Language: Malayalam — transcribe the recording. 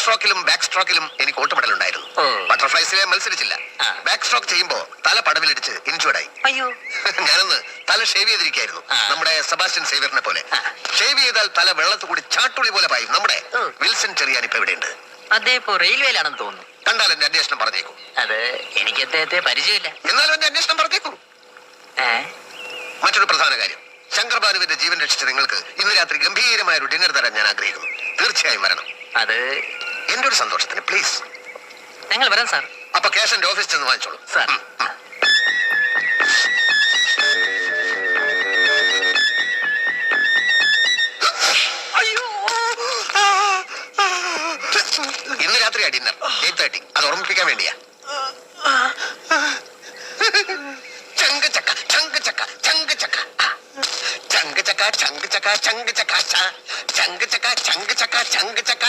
സ്ട്രോക്കിലും ബാക്ക് സ്ട്രോക്കിലും എനിക്ക് ഓട്ട് മെഡൽ ഉണ്ടായിരുന്നു. ബട്ടർഫ്ലൈസിലെ മത്സരിച്ചില്ല. ബാക്ക് സ്ട്രോക്ക് ചെയ്യുമ്പോ തല പടവിലിടിച്ച് ഇൻജുർഡായി. അയ്യോ. ഞാനൊന്ന് തല ഷേവ് ചെയ്തിരിക്കായിരുന്നു, നമ്മുടെ സെബാസ്റ്റ്യൻ സേവ്യറിനെ പോലെ. ഷേവ് ചെയ്താൽ തല വെള്ളത്തിൽ കൂടി ചാട്ടുളി പോലെ പായും. നമ്മുടെ വിൽസൺ ചെറിയാൻ ഇപ്പൊ എവിടെയുണ്ട്? അദ്ദേഹം ഇപ്പോ റെയിൽവേയിലാണെന്ന് തോന്നുന്നു. കണ്ടാൽ എന്റെ അന്വേഷണം പറഞ്ഞേക്കൂ. അത് എനിക്ക് അദ്ദേഹത്തെ പരിചയമില്ല. എന്നാലും എന്റെ അന്വേഷണം പറഞ്ഞേക്കൂ. മറ്റൊരു പ്രധാന കാര്യം, ശങ്കർ ബാലുവിന്റെ ജീവൻ രക്ഷിച്ച നിങ്ങൾക്ക് ഇന്ന് രാത്രി ഗംഭീരമായ ഒരു ഡിന്നർ തരാൻ ഞാൻ ആഗ്രഹിക്കുന്നു. തീർച്ചയായും വരണം. അത് എന്റെ ഒരു സന്തോഷത്തിന്. പ്ലീസ്. ഞങ്ങൾ വരാം സാർ. അപ്പൊ ക്യാഷ് എന്റെ ഓഫീസിൽ ചെന്ന് വാങ്ങിച്ചോളൂ സാർ. ഇന്ന് രാത്രിയാ ഡിന്നർ, 8:30. അത് ഓർമ്മിപ്പിക്കാൻ വേണ്ടിയാ. ചങ്ക ചക്ക ചങ്ക ചക്ക ചങ്ക ചക്ക ചങ്ക ചക്ക ചങ്ക ചക്ക ചങ്ക ചക്ക ചങ്ക ചക്ക ചങ്ക ചക്ക ചങ്ക ചക്ക